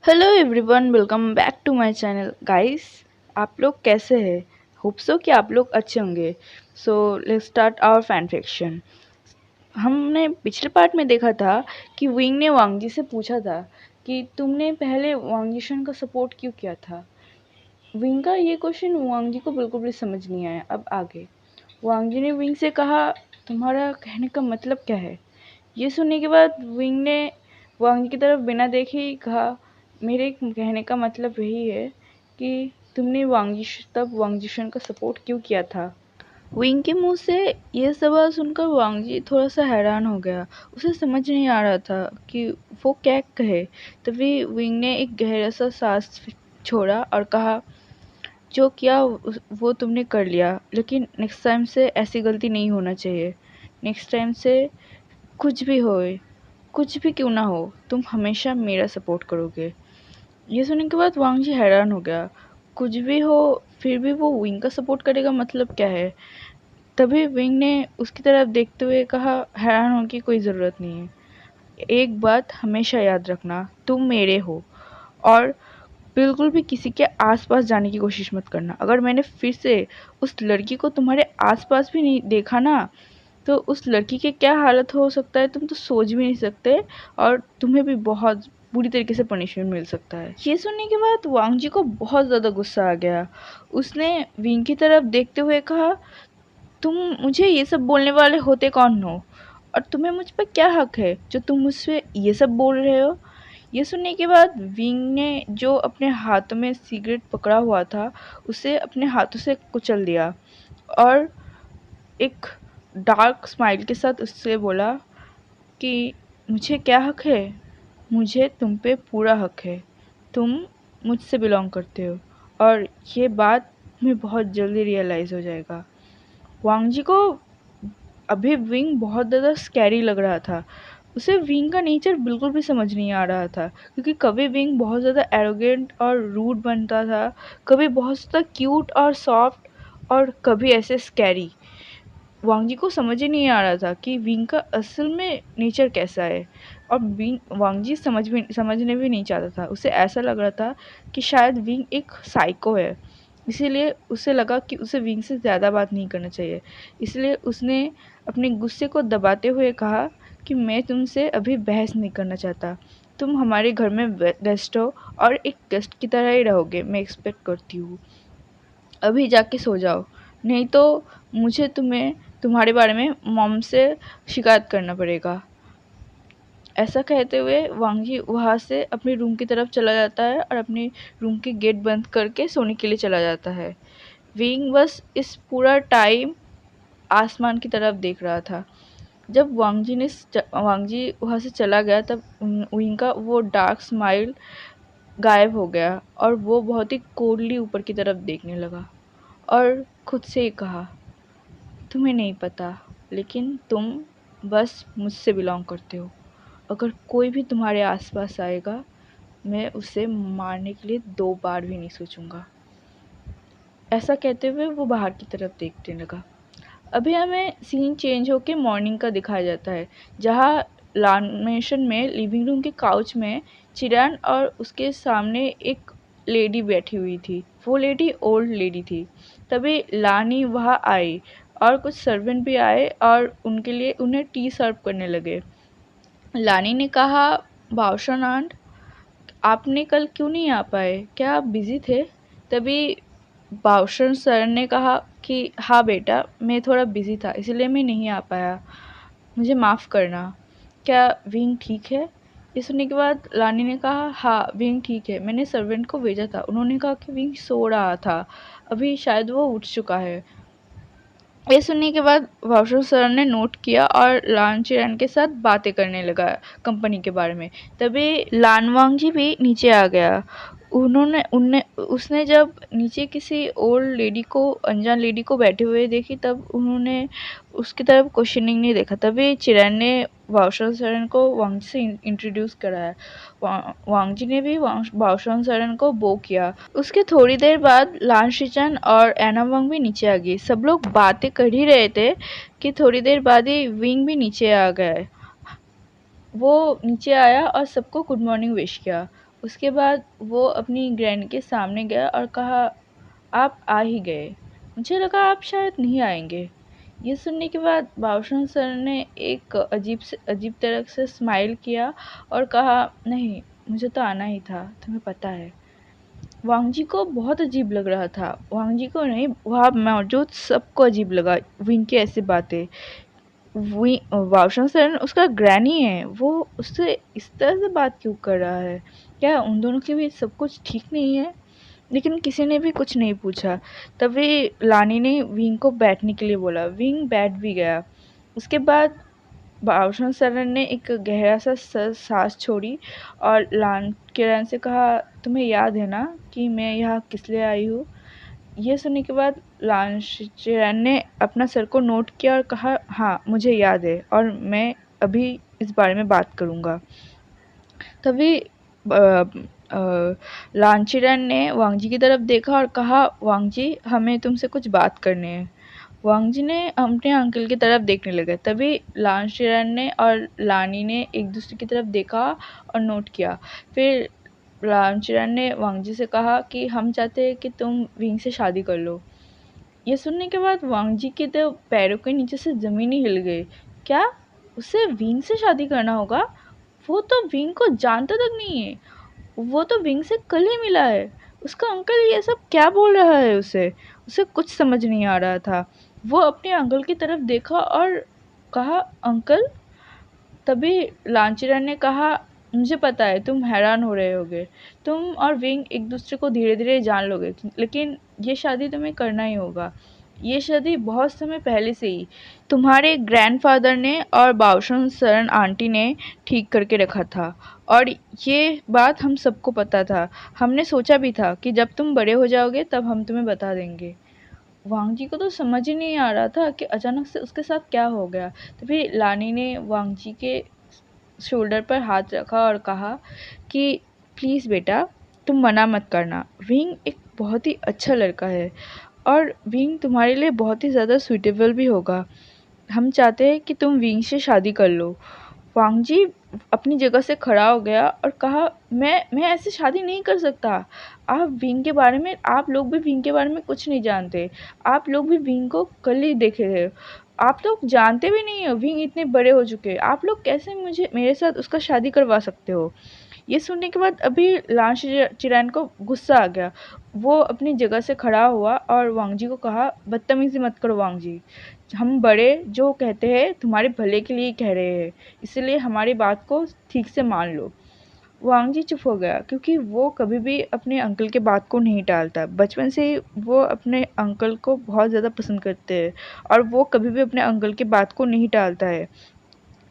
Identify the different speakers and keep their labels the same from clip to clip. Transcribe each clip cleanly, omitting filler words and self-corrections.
Speaker 1: Hello everyone, welcome back to my channel guys. आप लोग कैसे हैं? होप सो कि आप लोग अच्छे होंगे। So let's start our fan fiction. हमने पिछले पार्ट में देखा था कि विंग ने वांगजी से पूछा था कि तुमने पहले वांगजीशन का सपोर्ट क्यों किया था। विंग का ये क्वेश्चन वांगजी को बिल्कुल भी समझ नहीं आया। अब आगे वांगजी ने विंग से कहा, तुम्हारा कहने का मतलब क्या है? ये सुनने के बाद विंग ने वांग की तरफ बिना देखे ही कहा, मेरे कहने का मतलब यही है कि तुमने तब वांगजिशन का सपोर्ट क्यों किया था। विंग के मुंह से यह सवाल सुनकर वांगजी थोड़ा सा हैरान हो गया। उसे समझ नहीं आ रहा था कि वो क्या कहे। तभी विंग ने एक गहरा सा सांस छोड़ा और कहा, जो किया वो तुमने कर लिया, लेकिन नेक्स्ट टाइम से ऐसी गलती नहीं होना चाहिए। नेक्स्ट टाइम से कुछ भी होए, कुछ भी क्यों ना हो, तुम हमेशा मेरा सपोर्ट करोगे। ये सुनने के बाद वांग जी हैरान हो गया। कुछ भी हो फिर भी वो विंग का सपोर्ट करेगा, मतलब क्या है? तभी विंग ने उसकी तरफ देखते हुए कहा, हैरान होने की कोई ज़रूरत नहीं है। एक बात हमेशा याद रखना, तुम मेरे हो और बिल्कुल भी किसी के आसपास जाने की कोशिश मत करना। अगर मैंने फिर से उस लड़की को तुम्हारे आसपास भी नहीं देखा ना, तो उस लड़की के क्या हालत हो सकता है तुम तो सोच भी नहीं सकते। और तुम्हें भी बहुत बुरी तरीके से पनिशमेंट मिल सकता है। ये सुनने के बाद वांग जी को बहुत ज़्यादा गुस्सा आ गया। उसने विंग की तरफ देखते हुए कहा, तुम मुझे ये सब बोलने वाले होते कौन हो, और तुम्हें मुझ पर क्या हक है जो तुम मुझसे ये सब बोल रहे हो। ये सुनने के बाद विंग ने जो अपने हाथों में सिगरेट पकड़ा हुआ था उसे अपने हाथों से कुचल दिया और एक डार्क स्माइल के साथ उससे बोला कि मुझे क्या हक है? मुझे तुम पे पूरा हक है। तुम मुझसे बिलोंग करते हो और ये बात तुम्हें बहुत जल्दी रियलाइज़ हो जाएगा। वांग जी को अभी विंग बहुत ज़्यादा स्कैरी लग रहा था। उसे विंग का नेचर बिल्कुल भी समझ नहीं आ रहा था, क्योंकि कभी विंग बहुत ज़्यादा एरोगेंट और रूड बनता था, कभी बहुत ज़्यादा क्यूट और सॉफ्ट, और कभी ऐसे स्कैरी। वांग जी को समझ ही नहीं आ रहा था कि विंग का असल में नेचर कैसा है। और विंग वांग जी समझने भी नहीं चाहता था। उसे ऐसा लग रहा था कि शायद विंग एक साइको है। इसीलिए उसे लगा कि उसे विंग से ज़्यादा बात नहीं करना चाहिए। इसलिए उसने अपने गुस्से को दबाते हुए कहा कि मैं तुमसे अभी बहस नहीं करना चाहता। तुम हमारे घर में गेस्ट हो और एक गेस्ट की तरह ही रहोगे, मैं एक्सपेक्ट करती हूँ। अभी जाके सो जाओ, नहीं तो मुझे तुम्हें तुम्हारे बारे में मॉम से शिकायत करना पड़ेगा। ऐसा कहते हुए वांगी वहाँ से अपने रूम की तरफ चला जाता है और अपने रूम की गेट बंद करके सोने के लिए चला जाता है। विंग बस इस पूरा टाइम आसमान की तरफ देख रहा था। जब वांगजी वहाँ से चला गया, तब विंग का वो डार्क स्माइल गायब हो गया और वो बहुत ही कोल्डली ऊपर की तरफ देखने लगा और खुद से ही कहा, तुम्हें नहीं पता, लेकिन तुम बस मुझसे बिलोंग करते हो। अगर कोई भी तुम्हारे आसपास आएगा, मैं उसे मारने के लिए 2 बार भी नहीं सोचूंगा। ऐसा कहते हुए वो बाहर की तरफ देखने लगा। अभी हमें सीन चेंज होके मॉर्निंग का दिखाया जाता है, जहाँ लामेशन में लिविंग रूम के काउच में चिरान और उसके सामने एक लेडी बैठी हुई थी। वो लेडी ओल्ड लेडी थी। तभी लानी वहाँ आई और कुछ सर्वेंट भी आए और उनके लिए उन्हें टी सर्व करने लगे। लानी ने कहा, बावशन आंट, आपने कल क्यों नहीं आ पाए? क्या आप बिज़ी थे? तभी बावशन सर ने कहा कि हाँ बेटा, मैं थोड़ा बिज़ी था इसलिए मैं नहीं आ पाया, मुझे माफ़ करना। क्या विंग ठीक है? ये सुनने के बाद लानी ने कहा, हाँ विंग ठीक है, मैंने सर्वेंट को भेजा था, उन्होंने कहा कि विंग सो रहा था, अभी शायद वो उठ चुका है। ये सुनने के बाद वाशु सर ने नोट किया और लान चिरन के साथ बातें करने लगा कंपनी के बारे में। तभी लानवांग जी भी नीचे आ गया। उन्होंने उनने उसने जब नीचे किसी ओल्ड लेडी को, अनजान लेडी को बैठे हुए देखी, तब उन्होंने उसकी तरफ क्वेश्चनिंग नहीं देखा। तभी चिरन ने वाशु सरन को वांग जी से इंट्रोड्यूस कराया। वांग जी ने भी वाशु सरन को बो किया। उसके थोड़ी देर बाद लान शिचन और एना वांग भी नीचे आ गई। सब लोग बातें कर ही रहे थे कि थोड़ी देर बाद ही विंग भी नीचे आ गए। वो नीचे आया और सबको गुड मॉर्निंग विश किया। उसके बाद वो अपनी ग्रैंड के सामने गया और कहा, आप आ ही गए, मुझे लगा आप शायद नहीं आएंगे। ये सुनने के बाद बाबूशान सर ने एक अजीब तरह से स्माइल किया और कहा, नहीं, मुझे तो आना ही था, तुम्हें पता है। वांग जी को बहुत अजीब लग रहा था। वांग जी को नहीं, वहाँ मौजूद सबको अजीब लगा विंग की ऐसी बातें। वाउशन सर उसका ग्रैनी है, वो उससे इस तरह से बात क्यों कर रहा है? क्या उन दोनों के बीच सब कुछ ठीक नहीं है? लेकिन किसी ने भी कुछ नहीं पूछा। तभी लानी ने विंग को बैठने के लिए बोला। विंग बैठ भी गया। उसके बाद बाबूशान सर ने एक गहरा सा सांस छोड़ी और लान किरण से कहा, तुम्हें याद है ना कि मैं यहाँ किस लिए आई हूँ? ये सुनने के बाद लांशचैन ने अपना सर को नोट किया और कहा, हाँ, मुझे याद है और मैं अभी इस बारे में बात करूँगा। तभी लांचीरन ने वांग जी की तरफ देखा और कहा, वांग जी, हमें तुमसे कुछ बात करनी है। वांग जी ने अपने अंकल की तरफ देखने लगे। तभी लांचीरन ने और लानी ने एक दूसरे की तरफ देखा और नोट किया। फिर लांचीरन ने वांग जी से कहा कि हम चाहते हैं कि तुम विंग से शादी कर लो। ये सुनने के बाद वांग जी के तो पैरों के नीचे से ज़मीन ही हिल गई। क्या? उसे विंग से शादी करना होगा? वो तो विंग को जानता तक नहीं है। वो तो विंग से कल ही मिला है। उसका अंकल ये सब क्या बोल रहा है उसे? उसे कुछ समझ नहीं आ रहा था। वो अपने अंकल की तरफ देखा और कहा, अंकल? तभी लांचीरान ने कहा, मुझे पता है तुम हैरान हो रहे होगे। तुम और विंग एक दूसरे को धीरे धीरे जान लोगे, लेकिन ये शादी तुम्हें करना ही होगा। ये शादी बहुत समय पहले से ही तुम्हारे ग्रैंडफादर ने और बाउशन सरन आंटी ने ठीक करके रखा था, और ये बात हम सबको पता था। हमने सोचा भी था कि जब तुम बड़े हो जाओगे तब हम तुम्हें बता देंगे। वांग जी को तो समझ ही नहीं आ रहा था कि अचानक से उसके साथ क्या हो गया। तभी लानी ने वांग जी के शोल्डर पर हाथ रखा और कहा कि प्लीज़ बेटा, तुम मना मत करना। विंग एक बहुत ही अच्छा लड़का है और विंग तुम्हारे लिए बहुत ही ज़्यादा सूटेबल भी होगा। हम चाहते हैं कि तुम विंग से शादी कर लो। वांग जी अपनी जगह से खड़ा हो गया और कहा, मैं ऐसे शादी नहीं कर सकता। आप लोग भी विंग के बारे में कुछ नहीं जानते। आप लोग भी विंग को कल ही देखे थे। आप लोग जानते भी नहीं हो विंग इतने बड़े हो चुके हैं। आप लोग कैसे मुझे मेरे साथ उसका शादी करवा सकते हो? ये सुनने के बाद अभी लांश चिरैन को गुस्सा आ गया। वो अपनी जगह से खड़ा हुआ और वांग जी को कहा, बदतमीजी मत करो वांग जी। हम बड़े जो कहते हैं तुम्हारे भले के लिए कह रहे हैं, इसलिए हमारी बात को ठीक से मान लो। वांग जी चुप हो गया, क्योंकि वो कभी भी अपने अंकल के बात को नहीं टालता। बचपन से ही वो अपने अंकल को बहुत ज़्यादा पसंद करते हैं और वो कभी भी अपने अंकल की बात को नहीं टालता है।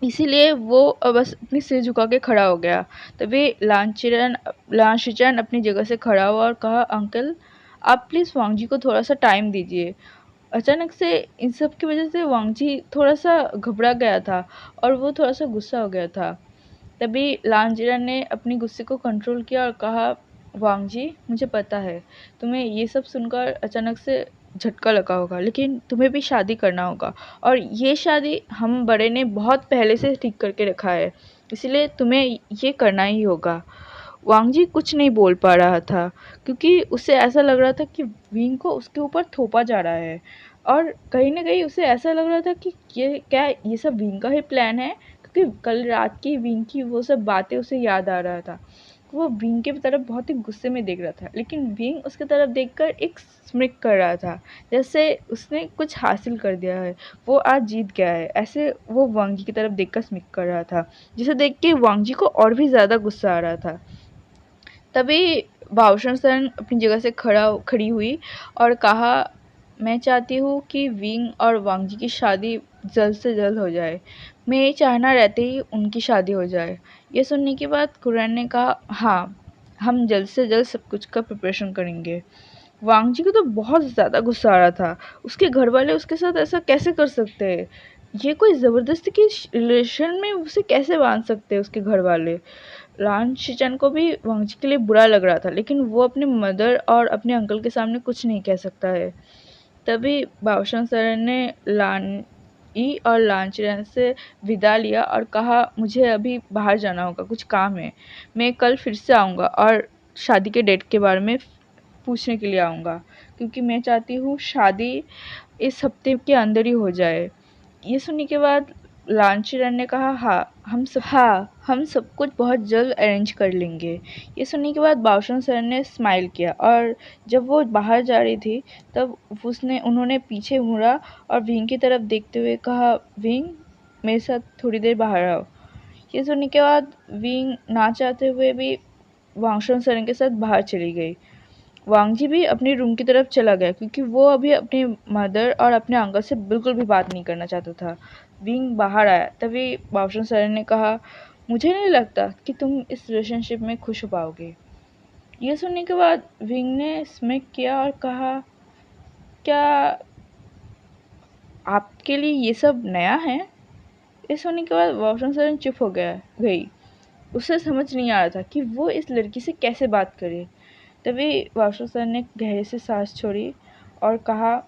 Speaker 1: इसीलिए वो बस अपनी सिर झुका के खड़ा हो गया। तभी लांशीचैन अपनी जगह से खड़ा हुआ और कहा, अंकल, आप प्लीज़ वांग जी को थोड़ा सा टाइम दीजिए। अचानक से इन सब की वजह से वांग जी थोड़ा सा घबरा गया था और वो थोड़ा सा गुस्सा हो गया था। तभी लांजीरा ने अपने गुस्से को कंट्रोल किया और कहा, वांग जी, मुझे पता है तुम्हें ये सब सुनकर अचानक से झटका लगा होगा, लेकिन तुम्हें भी शादी करना होगा और ये शादी हम बड़े ने बहुत पहले से ठीक करके रखा है, इसलिए तुम्हें ये करना ही होगा। वांग जी कुछ नहीं बोल पा रहा था, क्योंकि उसे ऐसा लग रहा था कि विंग को उसके ऊपर थोपा जा रहा है और कहीं न कहीं उसे ऐसा लग रहा था कि ये सब विंग का ही प्लान है, क्योंकि कल रात की विंग की वो सब बातें उसे याद आ रहा था। वो विंग की तरफ बहुत ही गुस्से में देख रहा था, लेकिन विंग उसकी तरफ देखकर एक स्मिक कर रहा था, जैसे उसने कुछ हासिल कर दिया है, वो आज जीत गया है। ऐसे वो वांग जी की तरफ देखकर स्मिक कर रहा था, जिसे देख के वांग जी को और भी ज़्यादा गुस्सा आ रहा था। तभी भावसर सन अपनी जगह से खड़ी हुई और कहा, मैं चाहती हूँ कि विंग और वांग जी की शादी जल्द से जल्द हो जाए। मैं ये चाहना रहते ही उनकी शादी हो जाए। ये सुनने के बाद कुरैन ने कहा, हाँ, हम जल्द से जल्द सब कुछ का प्रिपरेशन करेंगे। वांग जी को तो बहुत ज़्यादा गुस्सा आ रहा था। उसके घर वाले उसके साथ ऐसा कैसे कर सकते हैं? ये कोई ज़बरदस्ती की रिलेशन में उसे कैसे बांध सकते हैं उसके घर वाले? लान शिचन को भी वांग जी के लिए बुरा लग रहा था, लेकिन वो अपने मदर और अपने अंकल के सामने कुछ नहीं कह सकता है। तभी बाओशन सर ने ई और लांचरन से विदा लिया और कहा मुझे अभी बाहर जाना होगा, कुछ काम है। मैं कल फिर से आऊँगा और शादी के डेट के बारे में पूछने के लिए आऊँगा, क्योंकि मैं चाहती हूँ शादी इस हफ्ते के अंदर ही हो जाए। ये सुनने के बाद लांचरन ने कहा हम सब कुछ बहुत जल्द अरेंज कर लेंगे। ये सुनने के बाद बाउशन सर ने स्माइल किया और जब वो बाहर जा रही थी तब उन्होंने पीछे मुड़ा और विंग की तरफ देखते हुए कहा, विंग मेरे साथ थोड़ी देर बाहर आओ। ये सुनने के बाद विंग ना चाहते हुए भी बाउशन सर के साथ बाहर चली गई। वांगजी भी अपने रूम की तरफ चला गया क्योंकि वो अभी अपनी मदर और अपने अंकल से बिल्कुल भी बात नहीं करना चाहता था। विंग बाहर आया तभी बाउशन सर ने कहा, मुझे नहीं लगता कि तुम इस रिलेशनशिप में खुश हो पाओगे। ये सुनने के बाद विंग ने स्मिक किया और कहा, क्या आपके लिए ये सब नया है? ये सुनने के बाद बाउशन सर चुप हो गई। उसे समझ नहीं आ रहा था कि वो इस लड़की से कैसे बात करे। तभी बाउशन सर ने गहरे से सांस छोड़ी और कहा,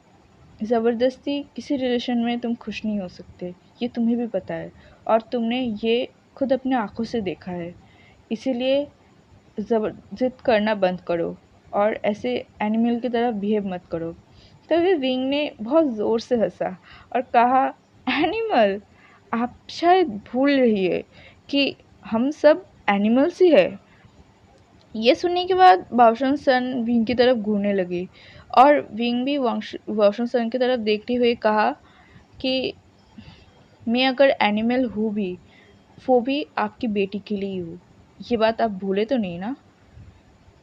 Speaker 1: ज़बरदस्ती किसी रिलेशन में तुम खुश नहीं हो सकते, ये तुम्हें भी पता है और तुमने ये खुद अपने आँखों से देखा है। इसीलिए ज़िद करना बंद करो और ऐसे एनिमल की तरह बिहेव मत करो। तभी विंग ने बहुत ज़ोर से हंसा और कहा, एनिमल? आप शायद भूल रही है कि हम सब एनिमल्स ही है। ये सुनने के बाद बाउशन सन विंग की तरफ घूरने लगी और विंग भी बाउशन सन की तरफ देखते हुए कहा कि मैं अगर एनिमल हूँ भी, वो भी आपकी बेटी के लिए हूँ। ये बात आप भूले तो नहीं ना?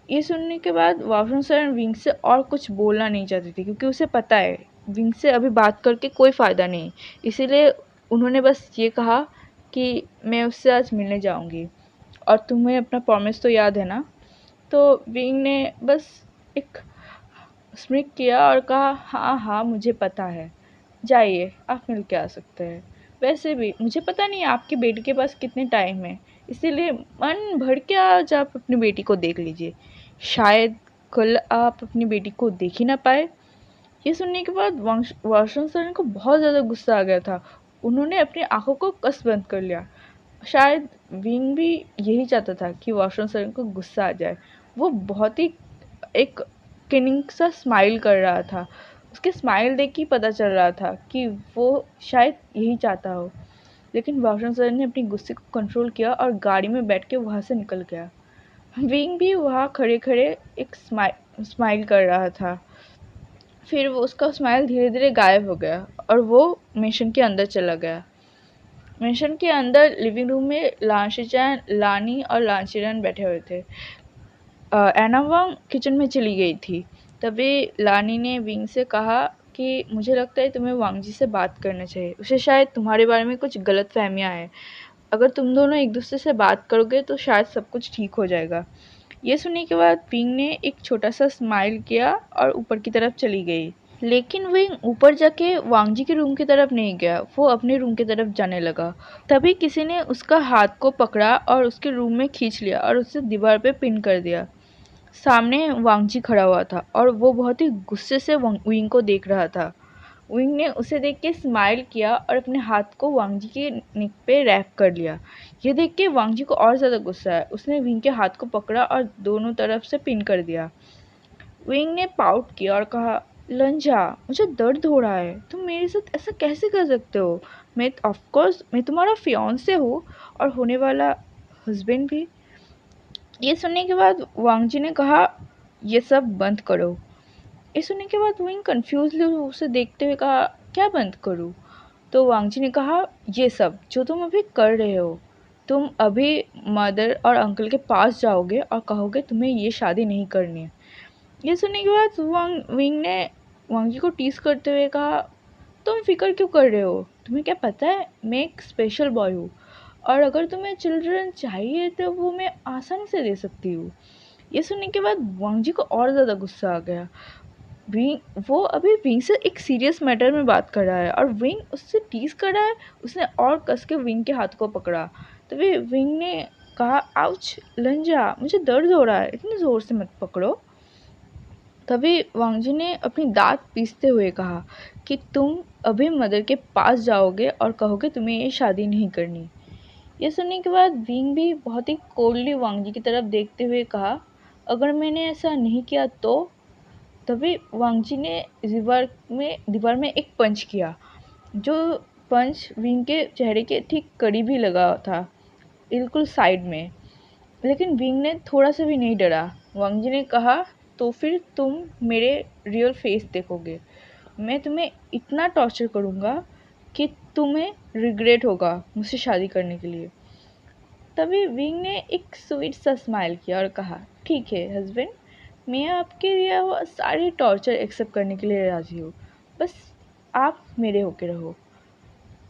Speaker 1: ये सुनने के बाद बाउशन सन विंग से और कुछ बोलना नहीं चाहती थी क्योंकि उसे पता है विंग से अभी बात करके कोई फ़ायदा नहीं। इसीलिए उन्होंने बस ये कहा कि मैं उससे आज मिलने जाऊँगी और तुम्हें अपना प्रॉमिस तो याद है ना? तो विंग ने बस एक स्मिक किया और कहा, हाँ हाँ मुझे पता है, जाइए आप मिल के आ सकते हैं। वैसे भी मुझे पता नहीं आपकी बेटी के पास कितने टाइम है, इसीलिए मन भर के आज आप अपनी बेटी को देख लीजिए, शायद कल आप अपनी बेटी को देख ही ना पाए। ये सुनने के बाद वाशरूम सर को बहुत ज़्यादा गुस्सा आ गया था। उन्होंने अपनी आंखों को कस बंद कर लिया। शायद विंग भी यही चाहता था कि वाशरूम सर को गुस्सा आ जाए। वो बहुत ही एक किनिंग सा स्माइल कर रहा था। उसके स्माइल देख के पता चल रहा था कि वो शायद यही चाहता हो। लेकिन वाशरूम सर ने अपने गुस्से को कंट्रोल किया और गाड़ी में बैठ के वहाँ से निकल गया। विंग भी वहाँ खड़े-खड़े एक स्माइल कर रहा था। फिर वो उसका स्माइल धीरे-धीरे गायब हो गया और वो मेंशन के अंदर चला गया। मेंशन के अंदर लिविंग रूम में लांशीचान, लानी और लांचीरन बैठे हुए थे। एना वांग किचन में चली गई थी। तभी लानी ने विंग से कहा कि मुझे लगता है तुम्हें वांग जी से बात करना चाहिए। उसे शायद तुम्हारे बारे में कुछ गलतफ़हमियाँ हैं। अगर तुम दोनों एक दूसरे से बात करोगे तो शायद सब कुछ ठीक हो जाएगा। ये सुनने के बाद विंग ने एक छोटा सा स्माइल किया और ऊपर की तरफ चली गई। लेकिन विंग ऊपर जाके वांगजी के रूम की तरफ नहीं गया, वो अपने रूम की तरफ जाने लगा। तभी किसी ने उसका हाथ को पकड़ा और उसके रूम में खींच लिया और उसे दीवार पे पिन कर दिया। सामने वांगजी खड़ा हुआ था और वो बहुत ही गुस्से से विंग को देख रहा था। विंग ने उसे देख के स्माइल किया और अपने हाथ को वांगजी के नेक पे रैप कर लिया। ये देख के वांगजी को और ज़्यादा गुस्सा आया। उसने विंग के हाथ को पकड़ा और दोनों तरफ से पिन कर दिया। विंग ने पाउट किया और कहा, लंजा, मुझे दर्द हो रहा है, तुम मेरे साथ ऐसा कैसे कर सकते हो? मैं तुम्हारा फियांसे हूँ और होने वाला हस्बैंड भी। ये सुनने के बाद वांगजी ने कहा, ये सब बंद करो। ये सुनने के बाद विंग कंफ्यूजली उसे देखते हुए कहा, क्या बंद करूँ? तो वांगजी ने कहा, ये सब जो तुम अभी कर रहे हो, तुम अभी मदर और अंकल के पास जाओगे और कहोगे तुम्हें ये शादी नहीं करनी है। ये सुनने के बाद विंग ने वांगी को टीज करते हुए कहा, तुम फिक्र क्यों कर रहे हो? तुम्हें क्या पता है मैं एक स्पेशल बॉय हूँ और अगर तुम्हें चिल्ड्रन चाहिए तो वो मैं आसानी से दे सकती हूँ। ये सुनने के बाद वांग जी को और ज़्यादा गुस्सा आ गया। वो अभी विंग से एक सीरियस मैटर में बात कर रहा है और विंग उससे टीज कर रहा है। उसने और कस के विंग के हाथ को पकड़ा। तभी विंग ने कहा, आउच लंजा, मुझे दर्द हो रहा है, इतनी ज़ोर से मत पकड़ो। तभी वांगजी ने अपनी दांत पीसते हुए कहा कि तुम अभी मदर के पास जाओगे और कहोगे तुम्हें ये शादी नहीं करनी। ये सुनने के बाद विंग भी बहुत ही कोल्डली वांग जी की तरफ देखते हुए कहा, अगर मैंने ऐसा नहीं किया तो? तभी वांग जी ने दीवार में एक पंच किया, जो पंच विंग के चेहरे के ठीक करीब ही लगा था, बिल्कुल साइड में। लेकिन विंग ने थोड़ा सा भी नहीं डरा। वांग जी ने कहा, तो फिर तुम मेरे रियल फेस देखोगे। मैं तुम्हें इतना टॉर्चर करूँगा कि तुम्हें रिग्रेट होगा मुझसे शादी करने के लिए। तभी विंग ने एक स्वीट सा स्माइल किया और कहा, ठीक है हस्बैंड, मैं आपके लिए वो सारी टॉर्चर एक्सेप्ट करने के लिए राज़ी हूँ, बस आप मेरे होके रहो।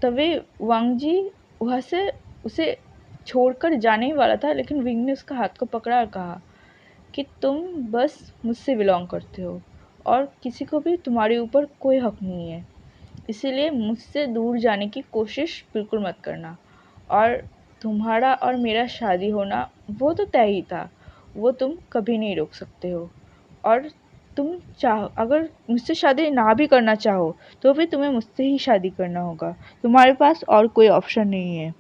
Speaker 1: तभी वांग जी वहाँ से उसे छोड़कर जाने ही वाला था, लेकिन विंग ने उसका हाथ को पकड़ा और कहा कि तुम बस मुझसे बिलोंग करते हो और किसी को भी तुम्हारे ऊपर कोई हक नहीं है, इसीलिए मुझसे दूर जाने की कोशिश बिल्कुल मत करना। और तुम्हारा और मेरा शादी होना वो तो तय ही था, वो तुम कभी नहीं रोक सकते हो। और तुम चाहो, अगर मुझसे शादी ना भी करना चाहो तो भी तुम्हें मुझसे ही शादी करना होगा, तुम्हारे पास और कोई ऑप्शन नहीं है।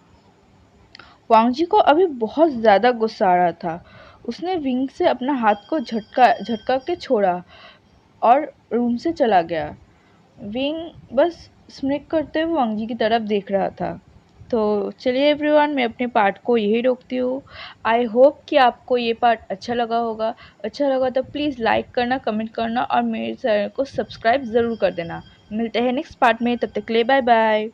Speaker 1: वांग जी को अभी बहुत ज़्यादा गुस्सा आ रहा था। उसने विंग से अपना हाथ को झटका झटका के छोड़ा और रूम से चला गया। विंग बस स्मिक करते हुए वांग जी की तरफ देख रहा था। तो चलिए एवरीवन, मैं अपने पार्ट को यही रोकती हूँ। आई होप कि आपको ये पार्ट अच्छा लगा होगा। अच्छा लगा तो प्लीज़ लाइक करना, कमेंट करना और मेरे चैनल को सब्सक्राइब ज़रूर कर देना। मिलते हैं नेक्स्ट पार्ट में, तब तक के लिए बाय बाय।